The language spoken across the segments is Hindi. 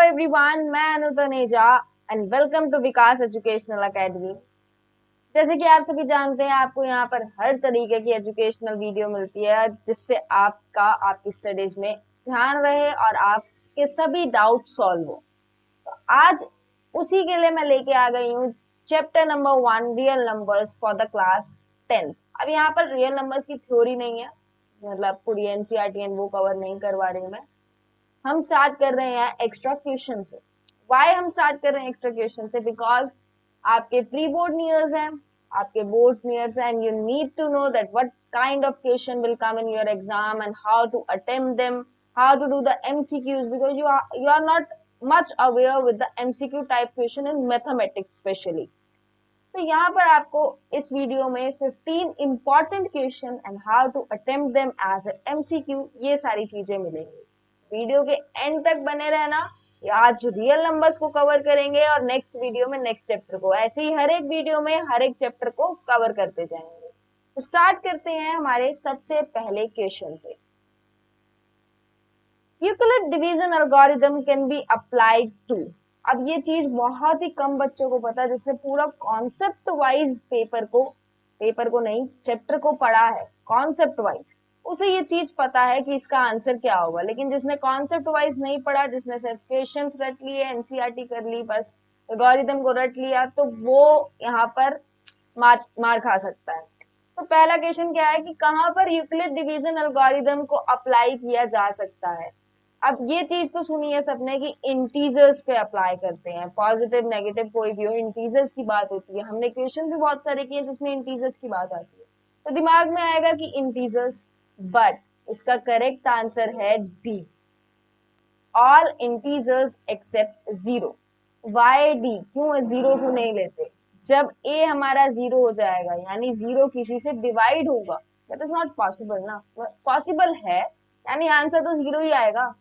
एवरीवन, मैं Anu Taneja and welcome to Vikas educational academy. जैसे कि आप सभी जानते हैं, आपको यहाँ पर हर तरीके की एजुकेशनल वीडियो मिलती है जिससे आपकी स्टडीज में ध्यान रहे और आपके सभी डाउट सॉल्व हो। तो आज उसी के लिए मैं लेके आ गई हूँ chapter number 1, real numbers for the class 10th। अब यहाँ पर रियल नंबर्स की थ्योरी नहीं है, मतलब पूरी एनसीईआरटी वो कवर नहीं करवा रही हूँ मैं। हम स्टार्ट कर रहे हैं एक्स्ट्रा क्वेश्चन से। वाई हम स्टार्ट कर रहे हैं एक्स्ट्रा क्वेश्चन से? बिकॉज आपके प्री बोर्ड नियर्स हैं, आपके बोर्ड्स नियर्स हैं, and you need to know that what kind of question will come in your exam and how to attempt them, how to do the MCQs, because you are not much aware with the MCQ type question in mathematics specially. तो यहाँ पर आपको इस वीडियो में 15 important question and how to attempt them as MCQ, ये सारी चीजें मिलेंगी। वीडियो के एंड तक बने रहना। आज रियल नंबर्स को कवर करेंगे और नेक्स्ट वीडियो में नेक्स्ट चैप्टर को, ऐसे ही हर एक वीडियो में हर एक चैप्टर को कवर करते जाएंगे। तो स्टार्ट करते हैं हमारे सबसे पहले क्वेश्चन से। Euclid division algorithm can be applied to. अब ये चीज बहुत ही कम बच्चों को पता है जिसने पूरा कॉन्सेप्ट वाइज पेपर को नहीं, चैप्टर को पढ़ा है कॉन्सेप्ट वाइज, उसे ये चीज पता है कि इसका आंसर क्या होगा। लेकिन जिसने कॉन्सेप्ट वाइज नहीं पढ़ा, जिसने सिर्फ क्वेश्चंस रट लिए, एनसीईआरटी कर ली, बस एल्गोरिथम को रट लिया, तो वो यहाँ पर मार खा सकता है। तो पहला क्वेश्चन क्या है कि कहाँ पर यूक्लिड डिवीजन एल्गोरिथम को अप्लाई किया जा सकता है? अब ये चीज तो सुनी है सबने कि इंटीजर्स पे अप्लाई करते हैं, पॉजिटिव नेगेटिव कोई भी हो, इंटीजर्स की बात होती है। हमने क्वेश्चन भी बहुत सारे किए जिसमें इंटीजर्स की बात आती है, तो दिमाग में आएगा कि इंटीजर्स, बट इसका करेक्ट आंसर है D, all integers except zero. Why D? क्यों जीरो क्यों नहीं लेते? जब ए हमारा जीरो हो जाएगा, यानी जीरो किसी से डिवाइड होगा, दैट इज नॉट पॉसिबल ना। पॉसिबल है, यानी आंसर तो जीरो ही आएगा।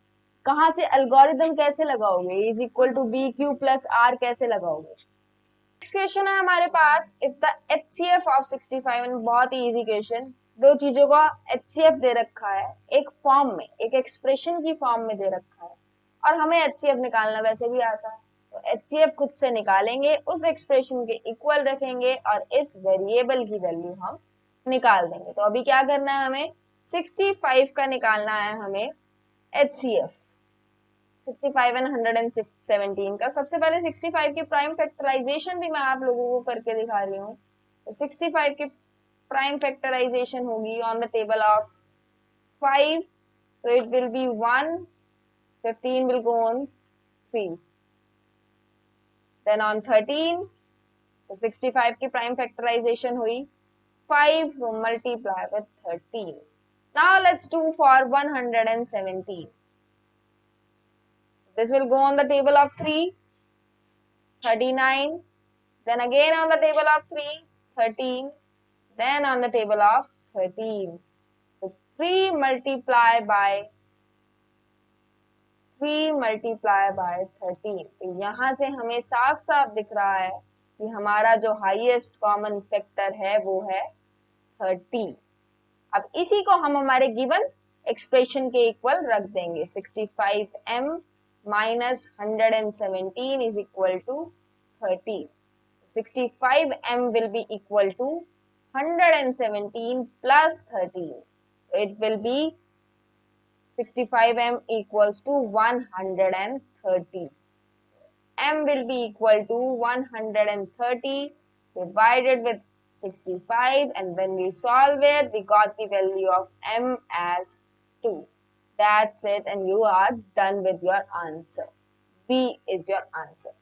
कहां से एल्गोरिथम कैसे लगाओगे? Is equal to b q plus r कैसे लगाओगे? नेक्स्ट क्वेश्चन है हमारे पास, इफ द एचसीएफ ऑफ 65, बहुत ही इजी क्वेश्चन। दो चीजों का एचसीएफ दे रखा है, एक फॉर्म में, एक एक्सप्रेशन की फॉर्म में दे रखा है, और हमें एचसीएफ निकालना वैसे भी आता है। तो एचसीएफ खुद से निकालेंगे, उस एक्सप्रेशन के इक्वल रखेंगे और इस वेरिएबल की वैल्यू हम निकाल देंगे। तो अभी क्या करना है, हमें 65 का निकालना है, हमें एचसीएफ 65 एंड 117 का। सबसे पहले 65 की प्राइम फैक्टराइजेशन भी मैं आप लोगों को करके दिखा रही हूँ। तो 65 की प्राइम फैक्टराइजेशन होगी on the table of 5, so it will be 1, 15 will go on 3, then on 13, तो 65 की प्राइम फैक्टराइजेशन हुई 5 multiply with 13. Now let's do for 117. This will go on the table of 3, 39, then again on the table of 3, 13, then on the table of 13. So 3 multiply by 13, तो यहां से हमें साफ साफ दिख रहा है कि हमारा जो हाईएस्ट कॉमन फैक्टर है वो है 13। अब इसी को हम हमारे गिवन एक्सप्रेशन के इक्वल रख देंगे। 65m minus 117 is equal to 13. 65m will be equal to 117 plus 13. So it will be 65m equals to 130. M will be equal to 130 divided with 65, and when we solve it, we got the value of m as 2. That's it, and you are done with your answer. B is your answer.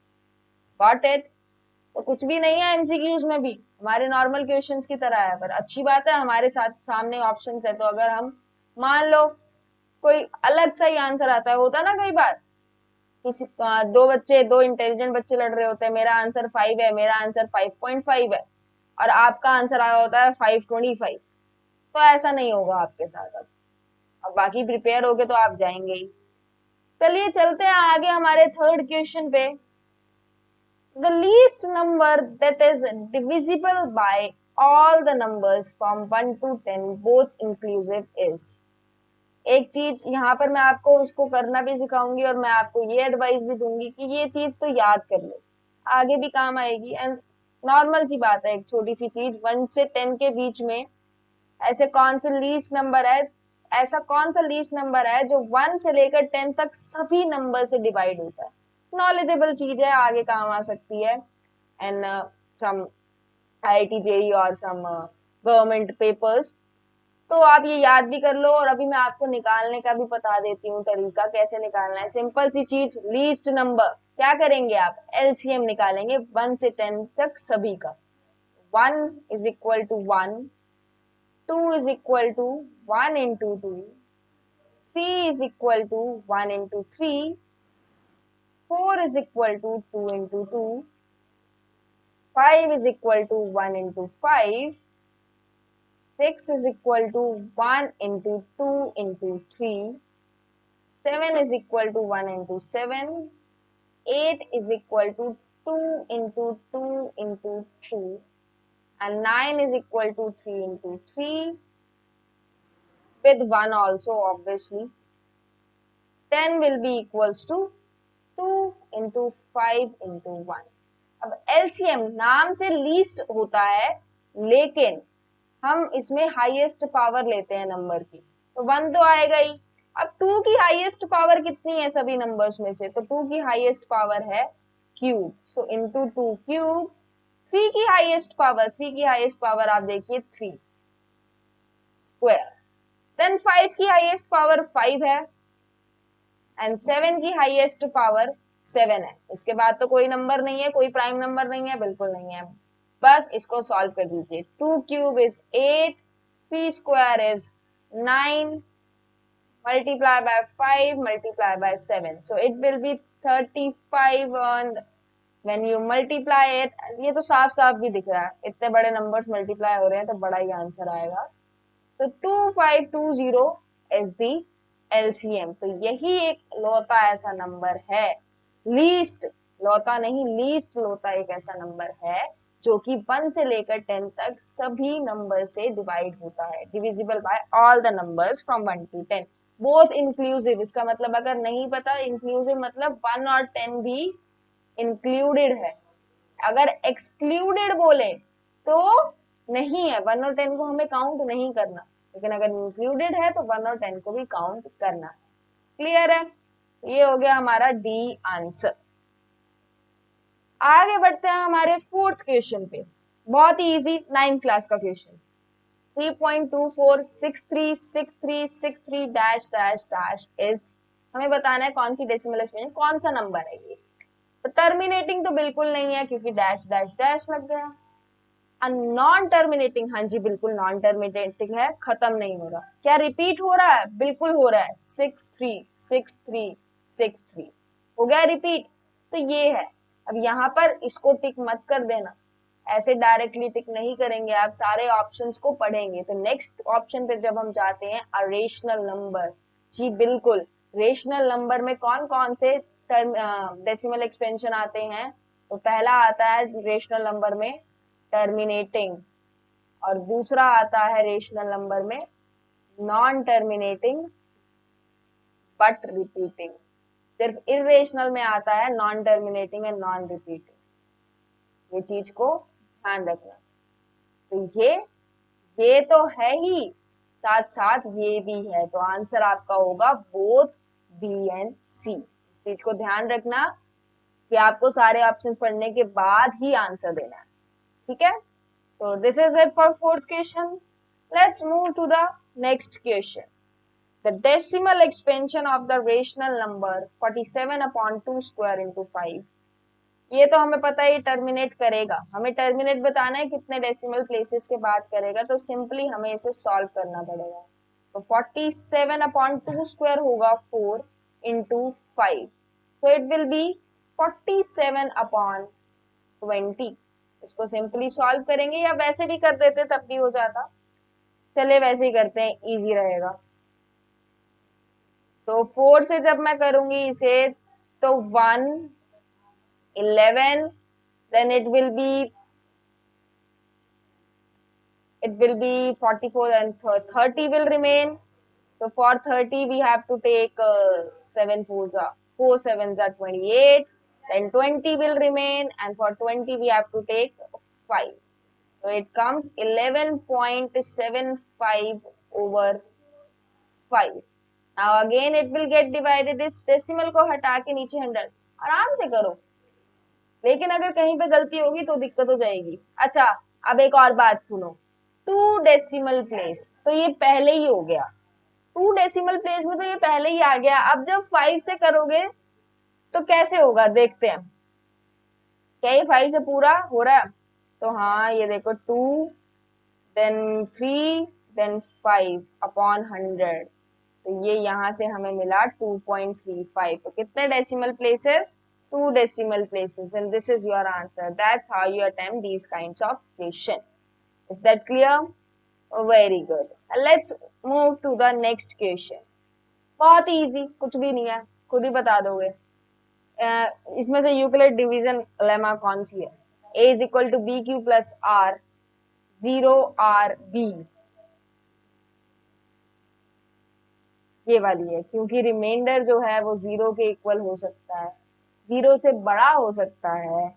Got it? तो कुछ भी नहीं है एमसीक्यूज में भी, हमारे नॉर्मल क्वेश्चंस की तरह है, पर अच्छी बात है हमारे साथ सामने ऑप्शंस है। तो अगर हम मान लो कोई अलग सा ही आंसर आता है, होता ना कई बार, किसी दो इंटेलिजेंट बच्चे लड़ रहे होते हैं, मेरा आंसर 5 है, मेरा आंसर 5.5 है, और आपका आंसर आया होता है 525। तो ऐसा नहीं होगा आपके साथ। अब बाकी प्रिपेयर होके तो आप जाएंगे ही। चलिए चलते हैं आगे हमारे थर्ड क्वेश्चन पे। The least number that is divisible by all the numbers from 1 to 10 both inclusive is। एक चीज यहाँ पर मैं आपको उसको करना भी सिखाऊंगी और मैं आपको ये एडवाइस भी दूंगी कि ये चीज तो याद कर लो, आगे भी काम आएगी। एंड नॉर्मल सी बात है, एक छोटी सी चीज, 1 से 10 के बीच में ऐसे कौन से लीस्ट नंबर है, ऐसा कौन सा लीस्ट नंबर है जो 1 से लेकर 10 तक सभी नंबर से डिवाइड होता है। नॉलेजेबल चीज है, आगे काम आ सकती है। एंड सम IIT JEE और सम गवर्नमेंट पेपर्स, तो आप ये याद भी कर लो। और अभी मैं आपको निकालने का भी बता देती हूँ तरीका कैसे निकालना है। सिंपल सी चीज, लीस्ट नंबर क्या करेंगे आप, LCM निकालेंगे 1 से 10 तक सभी का। 1 is equal to 1, 2 is equal to 1 into 2, 3 is equal to 1 into 3, 4 is equal to 2 into 2, 5 is equal to 1 into 5, 6 is equal to 1 into 2 into 3, 7 is equal to 1 into 7, 8 is equal to 2 into 2 into 2, and 9 is equal to 3 into 3, with 1 also obviously. 10 will be equals to 2 into 5 into 1. अब LCM नाम से लीस्ट होता है, लेकिन हम इसमें हाईएस्ट पावर लेते हैं नंबर की, तो 1 तो आएगा ही। अब 2 की हाईएस्ट पावर कितनी है सभी नंबर्स में से, तो 2 की हाईएस्ट पावर है क्यूब, सो इनटू 2 क्यूब। 3 की हाईएस्ट पावर, 3 की हाईएस्ट पावर आप देखिए 3 स्क्वायर। देन 5 की हाईएस्ट पावर 5 है, एंड 7 की हाईएस्ट पावर 7 है। इसके बाद तो कोई नंबर नहीं है, कोई प्राइम नंबर नहीं है, बिल्कुल नहीं है। बस इसको सॉल्व कर दीजिए। 2 cube is 8, 3 square is 9, multiply by 5, multiply by 7, so it will be 35 on when you multiply it। ये तो साफ साफ भी दिख रहा है, इतने बड़े नंबर्स मल्टीप्लाई हो रहे हैं तो बड़ा ही आंसर आएगा। तो 2520 is the LCM। तो यही एक लौता ऐसा नंबर है, लीस्ट लौता नहीं, लीस्ट लौता एक ऐसा नंबर है जो कि 1 से लेकर 10 तक सभी नंबर से डिवाइड होता है, divisible by all the numbers from 1 to 10, both inclusive. इसका मतलब अगर नहीं पता, इंक्लूसिव मतलब 1 और 10 भी इंक्लूडेड है। अगर एक्सक्लूडेड बोले तो नहीं है, 1 और 10 को हमें काउंट नहीं करना, लेकिन अगर इंक्लूडेड है तो 1 और 10 को भी काउंट करना है। क्लियर है? ये हो गया हमारा डी आंसर। आगे बढ़ते हैं हमारे फोर्थ क्वेश्चन पे, बहुत ही इजी 9th क्लास का question. 3.24636363 dash dash dash is, हमें बताना है कौन सी डेसिमल एक्सपेंशन, कौन सा नंबर है ये। तो टर्मिनेटिंग तो बिल्कुल नहीं है क्योंकि डैश डैश डैश लग गया। नॉन टर्मिनेटिंग, हाँ जी बिल्कुल नॉन टर्मिनेटिंग है, खत्म नहीं हो रहा। क्या रिपीट हो रहा है? बिल्कुल हो रहा है, 636363 हो गया रिपीट, तो ये है। अब यहाँ पर इसको टिक मत कर देना, ऐसे डायरेक्टली टिक नहीं करेंगे आप, सारे ऑप्शंस को पढ़ेंगे। तो नेक्स्ट ऑप्शन पे जब हम जाते हैं, रेशनल नंबर, जी बिल्कुल, रेशनल नंबर में कौन कौन से डेसिमल एक्सपेंशन आते हैं, तो पहला आता है रेशनल नंबर में टर्मिनेटिंग, और दूसरा आता है रेशनल नंबर में नॉन टर्मिनेटिंग बट रिपीटिंग। सिर्फ इरेशनल में आता है non terminating and non repeating, ये चीज को ध्यान रखना। तो ये तो है ही, साथ साथ ये भी है, तो आंसर आपका होगा बोथ बी एंड सी। इस चीज को ध्यान रखना कि आपको सारे ऑप्शंस पढ़ने के बाद ही आंसर देना है, ठीक है। So this is it for fourth question. Let's move to the next question. The decimal expansion of the rational number 47 upon 2 square into 5. ये तो हमें पता है टर्मिनेट करेगा, हमें टर्मिनेट बताना है कितने डेसिमल प्लेसेस के बाद करेगा, तो सिंपली हमें इसे सॉल्व करना पड़ेगा। तो 47 अपॉन 2 स्क्वायर होगा 4 into 5, so it will be 47 upon 20। इसको सिंपली सॉल्व करेंगे, या वैसे भी कर देते तब भी हो जाता, चले वैसे ही करते हैं, इजी रहेगा। तो 4 से जब मैं करूंगी इसे, तो 1 11, then it will be 44 and 30 will remain, So for 30 we have to take 7 4s are 4 7s are 28, then 20 will remain, and for 20 we have to take 5. So it comes 11.75 over 5. Now again it will get divided. इस डेसिमल को हटा के नीचे 100 आराम से करो, लेकिन अगर कहीं पे गलती होगी तो दिक्कत हो जाएगी। अच्छा, अब एक और बात सुनो, 2 डेसिमल प्लेस तो ये पहले ही हो गया, 2 डेसिमल प्लेस में तो ये पहले ही आ गया। अब जब 5 से करोगे तो कैसे होगा, देखते हैं। क्या ये 5 से पूरा हो रहा है? तो हाँ, ये देखो 2 देन 3 देन 5 अपॉन 100, तो ये यहां से हमें मिला 2.35। तो कितने decimal places? 2 decimal places, and this is your answer. That's how you attempt these kinds of question. Is that clear? Oh, very good. Let's move to the next question. बहुत easy, कुछ भी नहीं है, खुद ही बता दोगे। इसमें से यूक्लिड डिवीजन लेमा कौन सी है? A is equal to BQ plus R, 0 R B, ये वाली है, क्योंकि रिमाइंडर जो है वो 0 के इक्वल हो सकता है, 0 से बड़ा हो सकता है,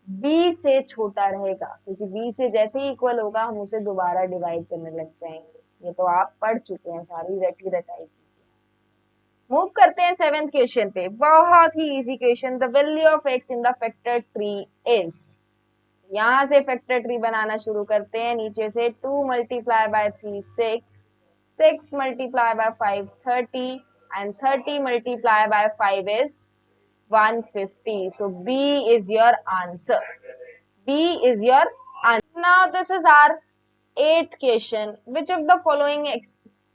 b से छोटा रहेगा, क्योंकि b से जैसे ही इक्वल होगा हम उसे दोबारा डिवाइड करने लग जाएंगे। ये तो आप पढ़ चुके हैं, सारी रटी रटाई चीजें। मूव करते हैं 7th क्वेश्चन पे, बहुत ही easy question. The value of x in the factor tree is, यहां से फैक्टर ट्री बनाना शुरू करते हैं। नीचे से 2 multiply by 3 6, 6 multiply by 5 30, and 30 multiply by 5 is 150. So B is your answer. B is your answer. Now this is our 8th question. Which of the following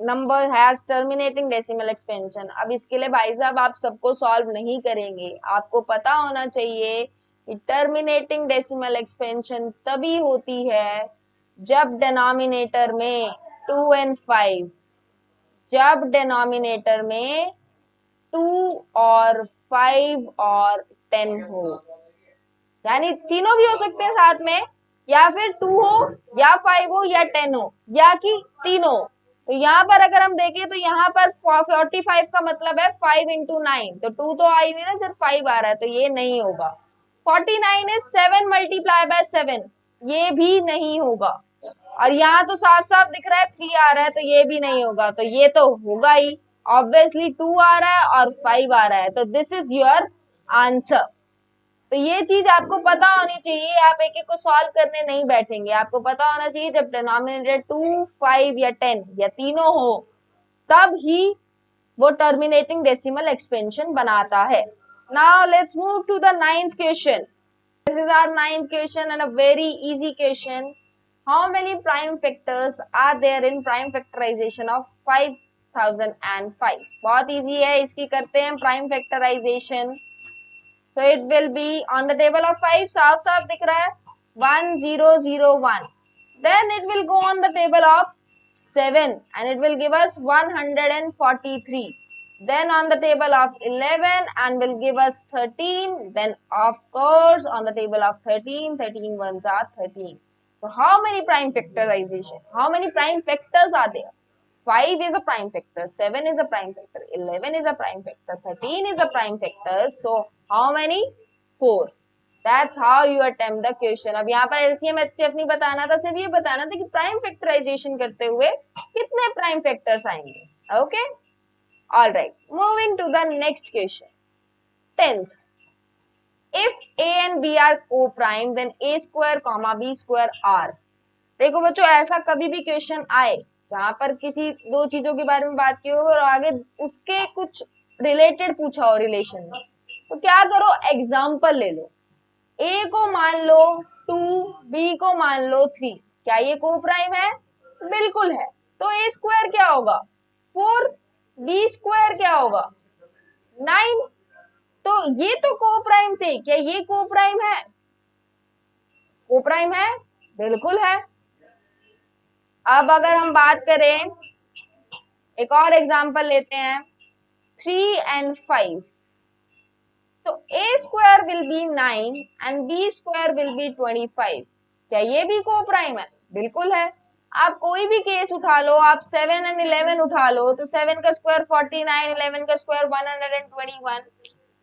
number has terminating decimal expansion? अब इसके लिए भाई साहब आप सबको सॉल्व नहीं करेंगे, आपको पता होना चाहिए कि टर्मिनेटिंग डेसिमल एक्सपेंशन तभी होती है जब डिनोमिनेटर में 2 and 5, जब डिनोमिनेटर में 2 और 5 और 10 हो, यानी तीनों भी हो सकते हैं साथ में, या फिर 2 हो या 5 हो या 10 हो, या कि तीनों। तो यहाँ पर अगर हम देखें तो यहाँ पर 45 का मतलब है 5 into 9, तो 2 तो आ ही नहीं ना, सिर्फ 5 आ रहा है, तो ये नहीं होगा। 49 is 7 multiply by 7, ये भी नहीं होगा। और यहाँ तो साफ साफ दिख रहा है 3 आ रहा है, तो ये भी नहीं होगा। तो ये तो होगा ही, ऑब्वियसली 2 आ रहा है और 5 आ रहा है, तो दिस इज योर आंसर। तो ये चीज आपको पता होनी चाहिए, आप एक एक को सॉल्व करने नहीं बैठेंगे, आपको पता होना चाहिए जब डिनोमिनेटर 2 5 या 10 या तीनों हो तब ही वो टर्मिनेटिंग डेसिमल एक्सपेंशन बनाता है। Now let's move to the 9th question. This is our 9th question and a very easy question. How many prime factors are there in prime factorization of 5005? बहुत इजी है, इसकी करते हैं prime factorisation. So it will be on the table of 5, साफ साफ दिख रहा है 1001. Then it will go on the table of 7 and it will give us 143. Then on the table of 11 and will give us 13. Then of course on the table of 13, 13 ones are 13. So how many prime factorization? How many prime factors are there? 5 is a prime factor, 7 is a prime factor, 11 is a prime factor, 13 is a prime factor. So how many? 4. That's how you attempt the question. अब यहाँ पर LCM HCF नहीं बताना था, सिर्फ ये बताना था कि प्राइम फैक्टराइजेशन करते हुए कितने प्राइम फैक्टर्स आएंगे। Okay, alright, moving to the next question, 10th. If A and B are co-prime, then A square comma B square are. देखो बच्चों, ऐसा कभी भी क्वेश्चन आए जहां पर किसी दो चीजों के बारे में बात की हो और आगे उसके कुछ रिलेटेड पूछा हो रिलेशन में, तो क्या करो, एग्जाम्पल ले लो। A को मान लो 2, B को मान लो 3, क्या ये को प्राइम है? बिल्कुल है। तो A स्क्वायर क्या होगा? 4, B स्क्वायर क्या होगा? 9। तो ये तो को प्राइम थे, क्या ये को प्राइम है? को प्राइम है, बिल्कुल है। अब अगर हम बात करें, एक और एग्जांपल लेते हैं, 3 and 5. So A square will be 9 and B square will be 25. क्या ये भी को प्राइम है? बिल्कुल है। आप कोई भी केस उठा लो, आप 7 एंड 11 उठा लो, तो 7 का स्क्वायर 49, 11 का स्क्वायर 121,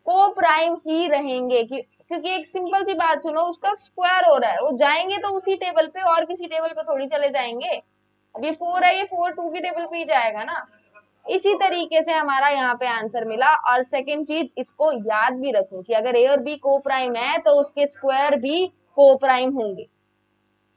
को प्राइम ही रहेंगे क्योंकि एक सिंपल सी बात सुनो, उसका स्क्वायर हो रहा है, वो जाएंगे तो उसी टेबल पे, और किसी टेबल पे थोड़ी चले जाएंगे। अब ये 4 है, ये 4 2 की टेबल पे ही जाएगा ना। इसी तरीके से हमारा यहाँ पे आंसर मिला। और सेकंड चीज इसको याद भी रखो कि अगर ए और बी को प्राइम है तो उसके स्क्वायर भी को प्राइम होंगे।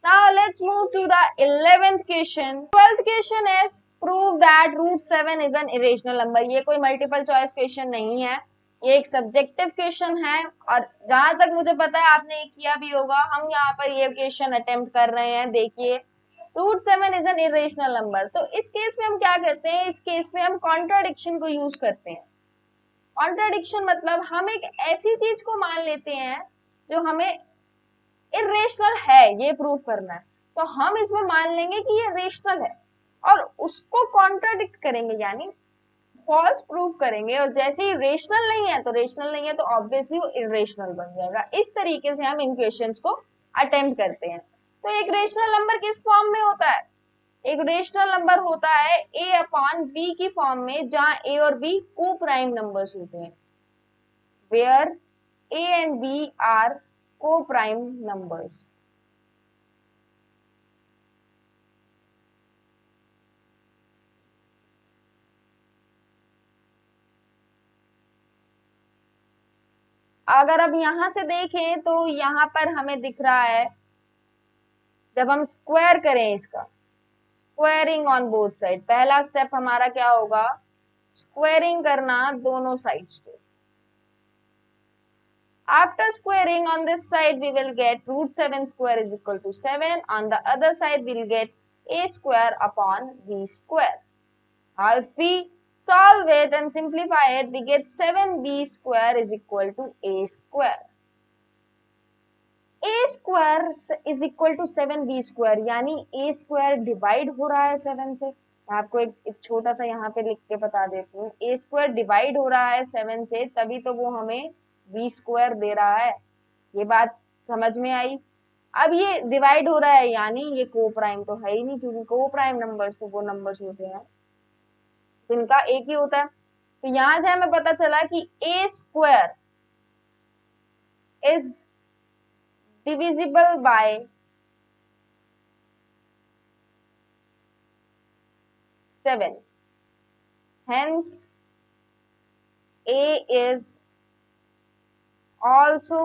Now let's move to the 11th question. 12th question is prove that root 7 is an irrational number. ये कोई मल्टीपल चॉइस क्वेश्चन नहीं है, ये एक सब्जेक्टिव क्वेश्चन है, और जहां तक मुझे पता है आपने किया भी होगा। हम यहाँ पर ये क्वेश्चन अटेम्प्ट कर रहे हैं। देखिए, root 7 is an irrational number, तो इस केस में हम क्या करते हैं, इस केस में हम कॉन्ट्राडिक्शन को यूज करते हैं। कॉन्ट्राडिक्शन मतलब हम एक ऐसी चीज को मान लेते हैं जो हमें इरेशनल है, ये प्रूव करना है, तो हम इसमें मान लेंगे कि ये रेशनल है और उसको कॉन्ट्राडिक्ट करेंगे, यानी फॉल्स प्रूव करेंगे। और जैसे ही रेशनल नहीं है तो रेशनल नहीं है, तो ऑब्वियसली वो इरेशनल बन जाएगा। इस तरीके से हम इन क्वेश्चंस को अटेम्प्ट करते हैं। तो एक रेशनल नंबर किस फॉर्म में होता है, एक रेशनल नंबर होता है a अपॉन बी की फॉर्म में, जहां a और b को प्राइम नंबर्स होते हैं, where a and b are coprime numbers. अगर अब यहां से देखें तो यहां पर हमें दिख रहा है, जब हम स्क्वायर करें इसका, स्क्वायरिंग ऑन बोथ साइड, पहला स्टेप हमारा क्या होगा, स्क्वायरिंग करना दोनों साइड्स पे। After squaring on this side we will get root 7 square is equal to 7, on the other side we will get a square upon b square. Now if we solve it and simplify it, we get 7b square is equal to a square. A square is equal to 7b square, यानी ए स्क्वायर डिवाइड हो रहा है 7 से। मैं आपको एक छोटा सा यहाँ पे लिख के बता देती हूँ, ए स्क्वायर डिवाइड हो रहा है 7 से, तभी तो वो हमें बी स्क्वायर दे रहा है। ये बात समझ में आई। अब ये डिवाइड हो रहा है, यानी ये को प्राइम तो है ही नहीं, क्योंकि को प्राइम नंबर्स तो वो नंबर्स होते हैं जिनका एक ही होता है। तो यहां से हमें पता चला कि ए square is divisible by 7. Hence, a is also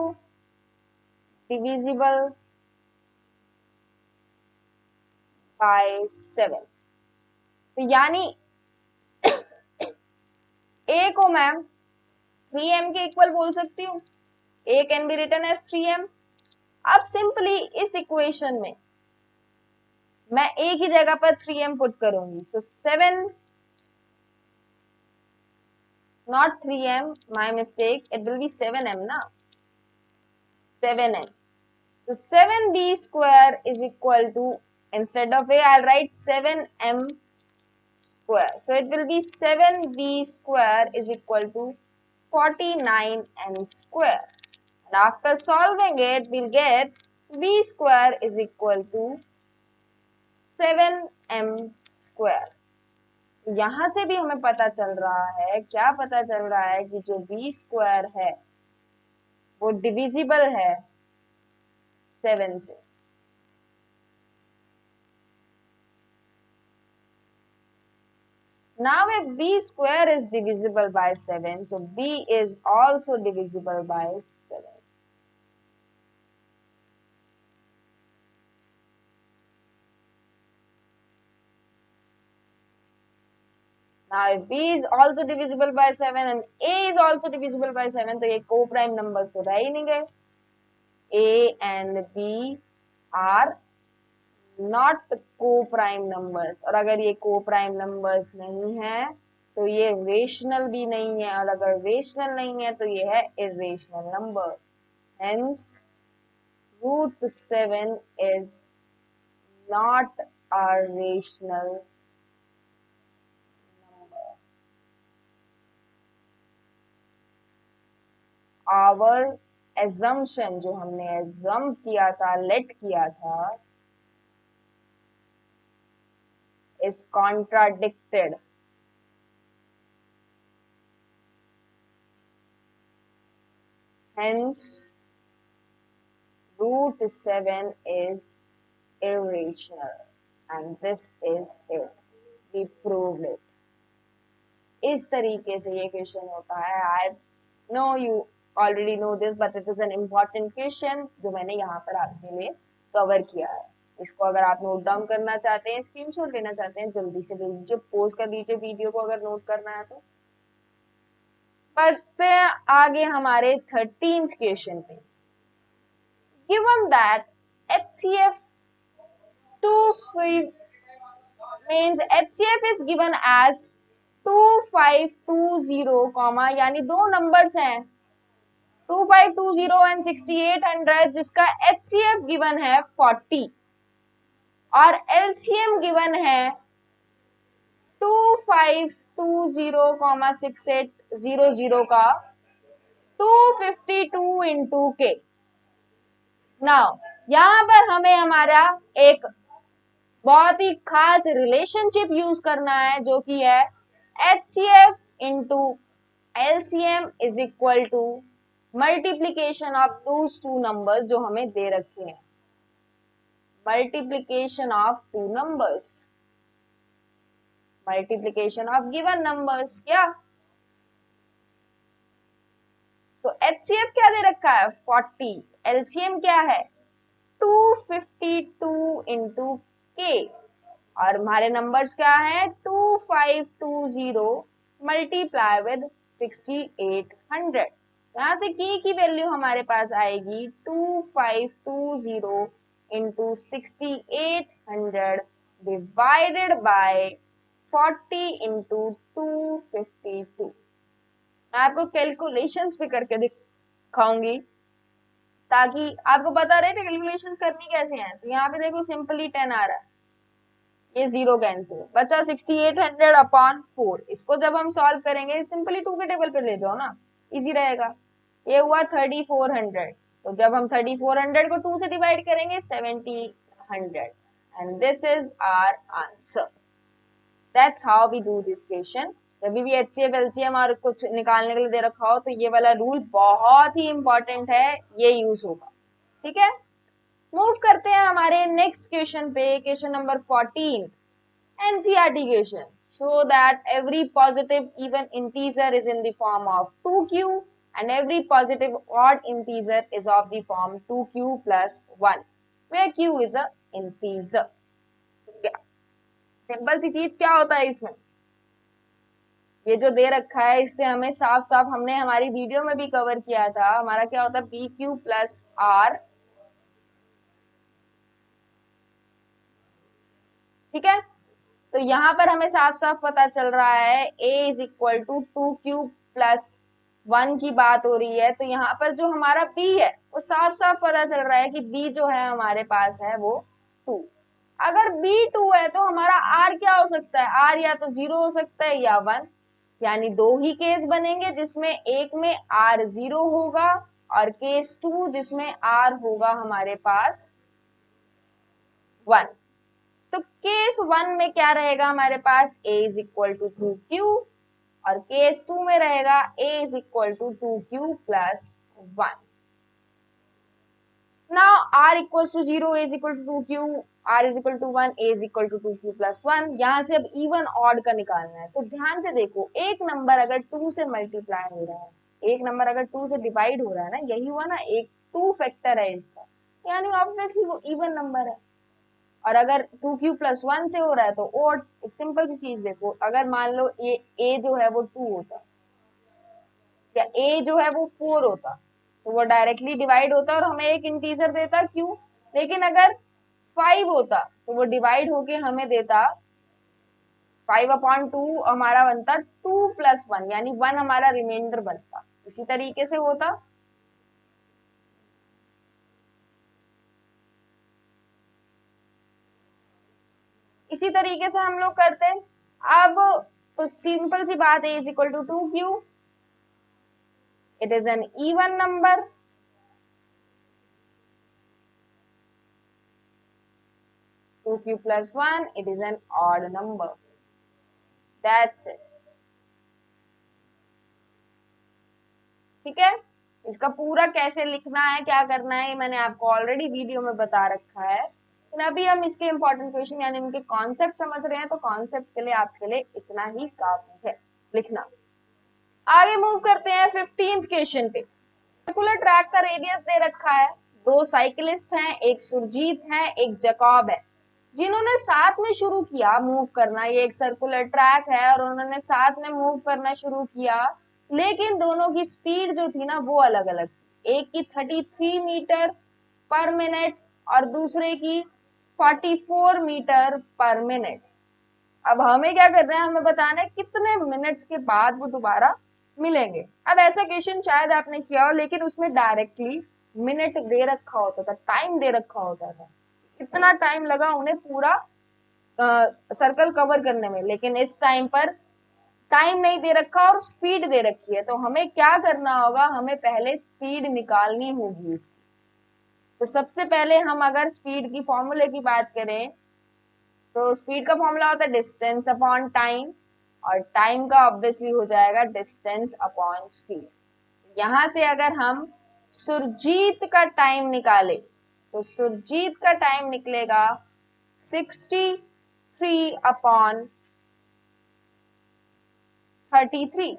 divisible by 7. तो यानी a को मैं 3m के इक्वल बोल सकती हूँ, a can be written as 3m। अब सिंपली इस इक्वेशन में मैं a की जगह पर 3m पुट करूंगी, सो 7 not 3m, my mistake, it will be 7m na, 7m. So 7b square is equal to, instead of a I'll write 7m square, so it will be 7b square is equal to 49m square, and after solving it we'll get b square is equal to 7m square. यहां से भी हमें पता चल रहा है, क्या पता चल रहा है कि जो b स्क्वायर है वो डिविजिबल है 7 से। Now if b square is divisible by 7, so b is also divisible by 7. Now if b is also divisible by 7 and a is also divisible by 7, तो ये co-prime numbers तो रह ही नहीं गए। a and b are not co-prime numbers, और अगर ये co-prime numbers नहीं है तो ये रेशनल भी नहीं है, और अगर रेशनल नहीं है तो ये है irrational number. Hence root 7 is not a rational number. Our assumption, जो हमने assume किया था, let किया था, is contradicted. Hence, root 7 is irrational. And this is it. We proved it. इस तरीके से ये क्वेश्चन होता है. I know you already know this but it is an important question जो मैंने यहाँ पर आपके लिए कवर किया है. इसको अगर आप नोट डाउन करना चाहते हैं, स्क्रीनशॉट लेना चाहते हैं, जल्दी से ले लीजिए, पोज कर दीजिए वीडियो को अगर नोट करना है तो. बढ़ते हैं आगे हमारे 13th क्वेश्चन पे. Given that HCF 2 means HCF is given as 2520, यानी दो नंबर्स हैं 2520 एंड 6800 जिसका HCF गिवन है 40 और LCM गिवन है 2520, 6800 का 252 इंटू के. नाउ यहां पर हमें हमारा एक बहुत ही खास रिलेशनशिप यूज करना है जो कि है HCF into LCM is equal to multiplication of those two numbers जो हमें दे रखे हैं. Multiplication of two numbers, multiplication of given numbers. क्या सो HCF क्या दे रखा है 40, LCM क्या है 252 इंटू के और हमारे नंबर्स क्या है 2520 मल्टीप्लाई विद 6800. यहां से की वैल्यू हमारे पास आएगी 2520 इंटू 6800 डिवाइडेड बाय 40 इंटू 252. मैं आपको कैलकुलेशंस भी करके दिखाऊंगी ताकि आपको पता रहे थे कैलकुलेशंस करनी कैसे हैं. तो यहाँ पे देखो सिंपली 10 आ रहा है, ये 0 कैंसिल बचा 6800 अपॉन 4. इसको जब हम सॉल्व करेंगे सिंपली 2 के टेबल पे ले जाओ ना, इजी रहेगा. ये हुआ 3400, तो जब हम 3400 को 2 से डिवाइड करेंगे 7000 and this is our answer. That's how we do this question. जब भी HCF LCM और कुछ निकालने के लिए दे रखा हो तो ये वाला रूल बहुत ही इंपॉर्टेंट है, ये यूज होगा. ठीक है, मूव करते हैं हमारे नेक्स्ट क्वेश्चन पे. Question number 14 NCERT question. Show that every positive even integer is in the form of 2q and every positive odd integer is of the form 2q plus 1 where q is a integer. Simple सी चीज क्या होता है इसमें, ये जो दे रखा है इससे हमें साफ साफ हमने हमारी वीडियो में भी कवर किया था. हमारा क्या होता है BQ प्लस R. ठीक है, तो यहां पर हमें साफ साफ पता चल रहा है A is equal to 2Q plus 1 की बात हो रही है. तो यहाँ पर जो हमारा B है वो साफ साफ पता चल रहा है कि B जो है हमारे पास है वो 2. अगर B 2 है तो हमारा R क्या हो सकता है, R या तो 0 हो सकता है या 1, यानी दो ही केस बनेंगे जिसमें एक में R 0 होगा और केस 2 जिसमें R होगा हमारे पास 1. तो केस 1 में क्या रहेगा हमारे पास A is equal to 2Q और केस 2 में रहेगा A is equal to 2Q plus 1. Now R equals to 0, A is equal to 2Q, R is equal to 1, A is equal to 2Q plus 1. यहाँ से अब इवन ऑड का निकालना है. तो ध्यान से देखो, एक नंबर अगर 2 से मल्टीप्लाई हो रहा है, एक नंबर अगर 2 से डिवाइड हो रहा है ना, यही हुआ ना, एक 2 फैक्टर है इसका, यानी ऑब्वियसली वो इवन नंबर है. और अगर 2Q प्लस 1 से हो रहा है तो और एक सिंपल सी चीज देखो, अगर मान लो ये A जो है वो 2 होता या A जो है वो 4 होता तो वो डायरेक्टली डिवाइड होता और हमें एक इंटीजर देता Q. लेकिन अगर 5 होता तो वो डिवाइड होके हमें देता 5/2, हमारा बनता 2 प्लस 1 यानी 1 हमारा रिमाइंडर बनता. इसी तरीके से होता. इसी तरीके से हम लोग करते हैं. अब तो सिंपल सी बात है, is equal to 2Q, it is an even number. 2q plus 1, it is an odd number. That's it. ठीक है, इसका पूरा कैसे लिखना है, क्या करना है, मैंने आपको ऑलरेडी वीडियो में बता रखा है। लेकिन अभी हम इसके इंपॉर्टेंट क्वेश्चन यानी इनके कॉन्सेप्ट समझ रहे हैं, तो कॉन्सेप्ट के लिए आपके लिए इतना ही काफी है लिखना। आगे मूव करते हैं 15th क्वेश्चन पे। सर्कुलर ट्रैक का रेडियस दे रखा है, दो साइकिलिस्ट हैं, एक सुरजीत है, एक जैकब है, जिन्होंने साथ में शुरू किया मूव करना। ये एक सर्कुलर ट्रैक है और उन्होंने साथ में मूव करना शुरू किया, लेकिन दोनों की स्पीड जो थी ना वो अलग अलग थी। एक की 33 मीटर पर मिनट और दूसरे की 44 मीटर पर मिनट। अब हमें क्या करना है, हमें बताना है कितने मिनट्स के बाद वो दोबारा मिलेंगे। अब ऐसा क्वेश्चन शायद आपने किया हो, लेकिन उसमें डायरेक्टली मिनट दे रखा होता था, टाइम दे रखा होता था, कितना टाइम लगा उन्हें पूरा सर्कल कवर करने में। लेकिन इस टाइम पर टाइम नहीं दे रखा और स्पीड दे रखी है, तो हमें क्या करना होगा, हमें पहले स्पीड निकालनी होगी इसकी। तो सबसे पहले हम अगर स्पीड की फॉर्मूले की बात करें, तो स्पीड का फॉर्मूला होता है डिस्टेंस अपॉन टाइम, और टाइम का ऑब्वियसली हो जाएगा डिस्टेंस अपॉन स्पीड। यहां से अगर हम सुरजीत का टाइम निकाले, तो सुरजीत का टाइम निकलेगा 63 अपॉन 33।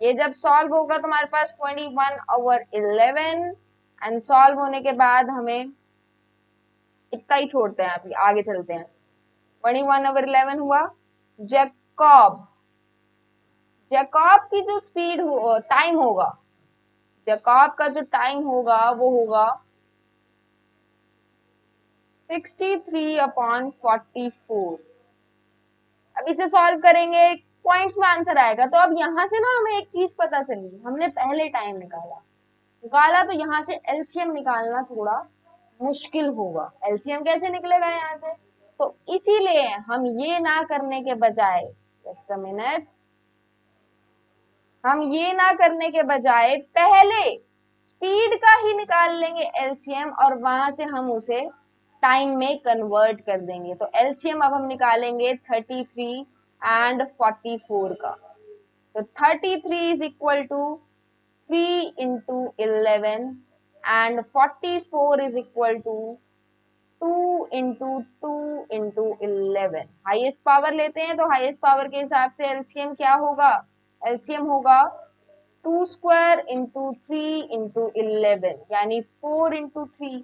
ये जब सॉल्व होगा तो हमारे पास 21/11, एंड सॉल्व होने के बाद हमें इतना ही छोड़ते हैं, अभी आगे चलते हैं। 21/11 हुआ। जैकब जैकब की जो स्पीड हो, टाइम होगा, जैकब का जो टाइम होगा वो होगा 63/44। अब इसे सॉल्व करेंगे, पॉइंट्स में आंसर आएगा। तो अब यहां से ना हमें एक चीज पता चली, हमने पहले टाइम निकाला तो यहाँ से एलसीएम निकालना थोड़ा मुश्किल होगा। एलसीएम कैसे निकलेगा यहाँ से, तो इसीलिए हम ये ना करने के बजाय, जस्ट अ मिनट, हम ये ना करने के बजाय पहले स्पीड का ही निकाल लेंगे एलसीएम, और वहां से हम उसे टाइम में कन्वर्ट कर देंगे। तो एलसीएम अब हम निकालेंगे 33 एंड 44 का। तो 33 is equal to 3 into 11 and 44 is equal to 2 into 2 into 11। Highest power लेते हैं, तो हाईएस्ट पावर के हिसाब से एलसीएम क्या होगा, एलसीएम होगा 2 स्क्वायर इंटू 3 इंटू 11, यानी 4 into 3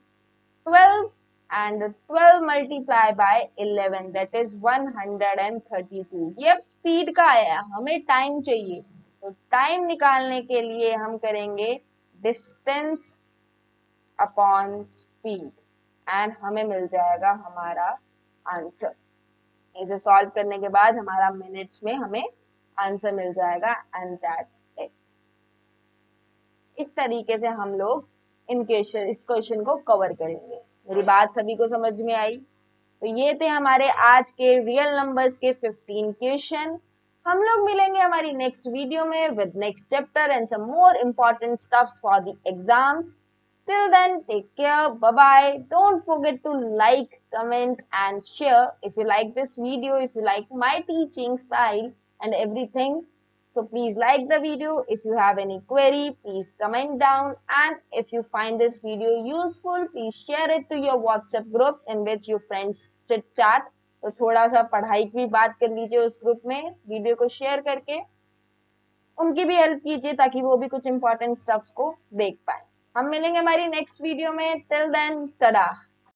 12, and 12 multiply by 11, that is 132। ये अब स्पीड का आया, हमें टाइम चाहिए, तो टाइम निकालने के लिए हम करेंगे डिस्टेंस अपॉन स्पीड, एंड हमें मिल जाएगा हमारा आंसर। इसे सॉल्व करने के बाद हमारा मिनट्स में हमें आंसर मिल जाएगा, एंड दैट्स इट। इस तरीके से हम लोग इस क्वेश्चन को कवर करेंगे। मेरी बात सभी को समझ में आई? तो ये थे हमारे आज के रियल नंबर्स के 15 क्वेश्चन। हम लोग मिलेंगे हमारी नेक्स्ट वीडियो में with next chapter and some more important stuffs for the exams. Till then, take care. Bye-bye. Don't forget to like, comment and share if you like this video, if you like my teaching style and everything. So please like the video. If you have any query, please comment down. And if you find this video useful, please share it to your WhatsApp groups in which your friends chit chat. तो थोड़ा सा पढ़ाई की भी बात कर लीजिए उस ग्रुप में, वीडियो को शेयर करके उनकी भी हेल्प कीजिए, ताकि वो भी कुछ इंपॉर्टेंट स्टफ्स को देख पाए। हम मिलेंगे हमारी नेक्स्ट वीडियो में। Till then, टडा।